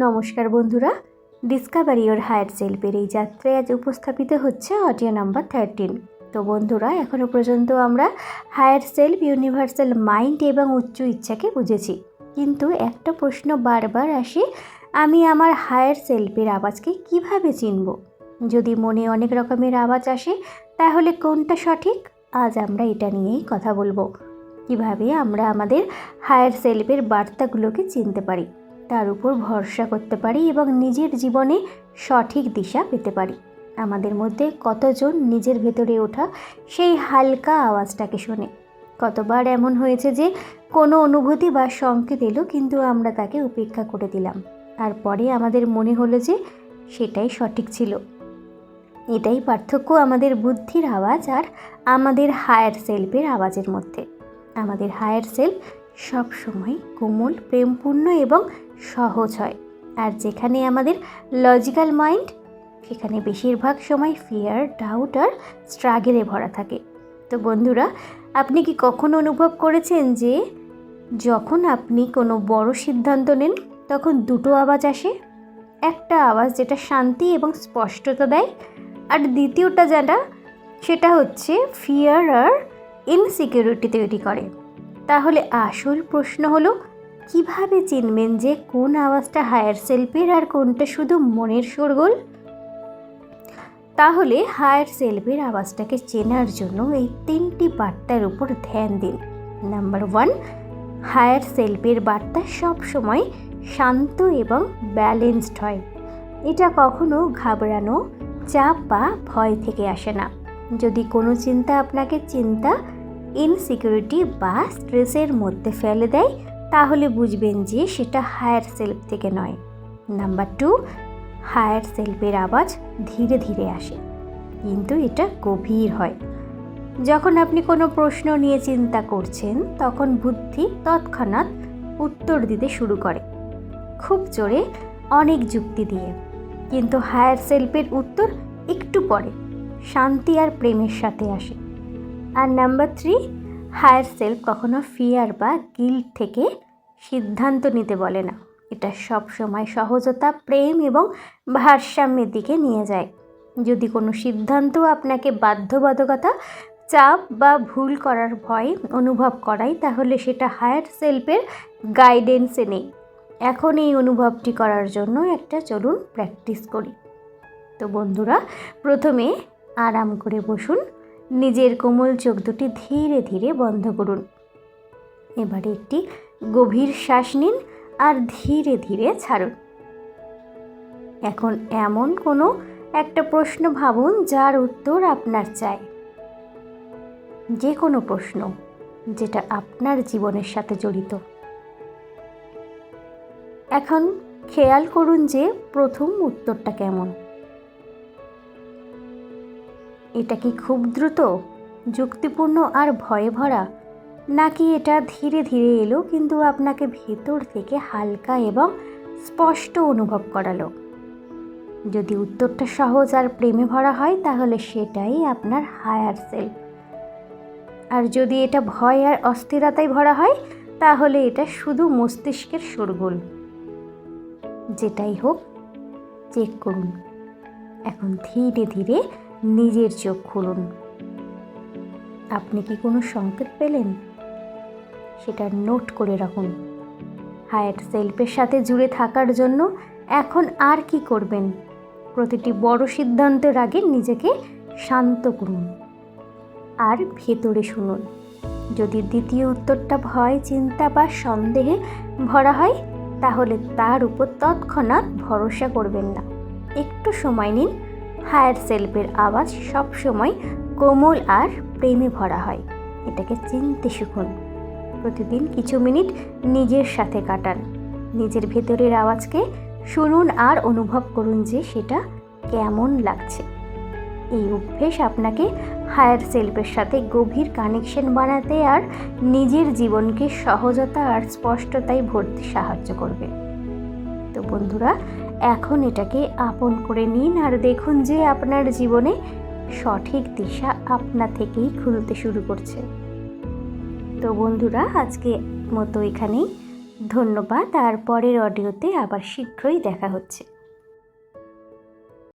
নমস্কার বন্ধুরা, discover your higher সেলফের এই যাত্রায় আজ উপস্থাপিত হচ্ছে অডিও নাম্বার 13। তো বন্ধুরা, এখনও পর্যন্ত আমরা হায়ার সেলফ, ইউনিভার্সাল মাইন্ড এবং উচ্চ ইচ্ছাকে বুঝেছি, কিন্তু একটা প্রশ্ন বারবার আসে, আমি আমার হায়ার সেলফের আওয়াজকে কিভাবে চিনব? যদি মনে অনেক রকমের আওয়াজ আসে তাহলে কোনটা সঠিক? আজ আমরা এটা নিয়েই কথা বলবো, কিভাবে আমরা আমাদের হায়ার সেলফের বার্তাগুলোকে চিনতে পারি, তার উপর ভরসা করতে পারি এবং নিজের জীবনে সঠিক দিশা পেতে পারি। আমাদের মধ্যে কতজন নিজের ভেতরে ওঠা সেই হালকা আওয়াজটাকে শোনে? কতবার এমন হয়েছে যে কোনো অনুভূতি বা সংকেত এলো, কিন্তু আমরা তাকে উপেক্ষা করে দিলাম, তারপরে আমাদের মনে হলো যে সেটাই সঠিক ছিল। এটাই পার্থক্য আমাদের বুদ্ধির আওয়াজ আর আমাদের হায়ার সেলফের আওয়াজের মধ্যে। আমাদের হায়ার সেলফ সবসময় কোমল, প্রেমপূর্ণ এবং সহজ হয়, আর যেখানে আমাদের লজিক্যাল মাইন্ড, সেখানে বেশিরভাগ সময় ফিয়ার, ডাউট আর স্ট্রাগলে ভরা থাকে। তো বন্ধুরা, আপনি কি কখনো অনুভব করেছেন যে যখন আপনি কোনো বড় সিদ্ধান্ত নেন তখন দুটো আওয়াজ আসে? একটা আওয়াজ যেটা শান্তি এবং স্পষ্টতা দেয়, আর দ্বিতীয়টা সেটা হচ্ছে ফিয়ার আর ইনসিকিউরিটি তৈরি করে। তাহলে আসল প্রশ্ন হলো, কিভাবে চিনবেন যে কোন আওয়াজটা হায়ার সেলফের আর কোনটা শুধু মনের শোরগোল? তাহলে হায়ার সেলফের আওয়াজটাকে চেনার জন্য এই 3টি বার্তার উপর ধ্যান দিন। নাম্বার 1, হায়ার সেলফের বার্তা সবসময় শান্ত এবং ব্যালেন্সড হয়। এটা কখনো ঘাবড়ানো, চাপ বা ভয় থেকে আসে না। যদি কোনো চিন্তা আপনাকে ইনসিকিউরিটি বা স্ট্রেসের মধ্যে ফেলে দেয়, তাহলে বুঝবেন যে সেটা হায়ার সেলফ থেকে নয়। নাম্বার 2, হায়ার সেলফের আওয়াজ ধীরে ধীরে আসে, কিন্তু এটা গভীর হয়। যখন আপনি কোনো প্রশ্ন নিয়ে চিন্তা করছেন, তখন বুদ্ধি তৎক্ষণাৎ উত্তর দিতে শুরু করে, খুব জোরে, অনেক যুক্তি দিয়ে। কিন্তু হায়ার সেলফের উত্তর একটু পরে, শান্তি আর প্রেমের সাথে আসে। আর নাম্বার 3, হায়ার সেলফ কখনো ফিয়ার বা গিল্ট থেকে সিদ্ধান্ত নিতে বলে না। এটা সবসময় সহজতা, প্রেম এবং ভারসাম্যের দিকে নিয়ে যায়। যদি কোনো সিদ্ধান্ত আপনাকে বাধ্যবাধকতা, চাপ বা ভুল করার ভয় অনুভব করায়, তাহলে সেটা হায়ার সেলফের গাইডেন্সে নেই। এখন এই অনুভবটি করার জন্য চলুন প্র্যাকটিস করি। তো বন্ধুরা, প্রথমে আরাম করে বসুন, নিজের কোমল চোখ দুটি ধীরে ধীরে বন্ধ করুন। এবারে একটি গভীর শ্বাস নিন আর ধীরে ধীরে ছাড়ুন। এখন এমন কোনো একটা প্রশ্ন ভাবুন যার উত্তর আপনার চাই, যে কোনো প্রশ্ন যেটা আপনার জীবনের সাথে জড়িত। এখন খেয়াল করুন যে প্রথম উত্তরটা কেমন। এটা কি খুব দ্রুত, যুক্তিপূর্ণ আর ভয়ে ভরা, নাকি এটা ধীরে ধীরে এলো কিন্তু আপনাকে ভেতর থেকে হালকা এবং স্পষ্ট অনুভব করালো? যদি উত্তরটা সহজ আর প্রেমে ভরা হয়, তাহলে সেটাই আপনার হায়ার সেলফ। আর যদি এটা ভয় আর অস্থিরতায় ভরা হয়, তাহলে এটা শুধু মস্তিষ্কের শোরগোল। যেটাই হোক, চেক করুন। এখন ধীরে ধীরে নিজের চোখ খুলুন। আপনি কি কোনো সংকেত পেলেন? সেটা নোট করে রাখুন। হায়ার সেলফের সাথে জুড়ে থাকার জন্য এখন আর কি করবেন? প্রতিটি বড় সিদ্ধান্তের আগে নিজেকে শান্ত করুন আর ভেতরে শুনুন। যদি দ্বিতীয় উত্তরটা ভয়, চিন্তা বা সন্দেহে ভরা হয়, তাহলে তার উপর তৎক্ষণাৎ ভরসা করবেন না। একটু সময় নিন। হায়ার সেলফের আওয়াজ সবসময় কোমল আর প্রেমে ভরা হয়। এটাকে চিনতে শিখুন। প্রতিদিন কিছু মিনিট নিজের সাথে কাটান। নিজের ভেতরের আওয়াজকে শুনুন আর অনুভব করুন যে সেটা কেমন লাগছে। এই অভ্যেস আপনাকে হায়ার সেলফের সাথে গভীর কানেকশন বানাতে আর নিজের জীবনকে সহজতা আর স্পষ্টতায় ভরতে সাহায্য করবে। তো বন্ধুরা, এখন এটাকে আপন করে নিন আর দেখুন যে আপনার জীবনে সঠিক দিশা আপনা থেকেই খুলতে শুরু করছে। তো বন্ধুরা, আজকে মতো এখানেই। ধন্যবাদ, আর পরের অডিওতে আবার শীঘ্রই দেখা হচ্ছে।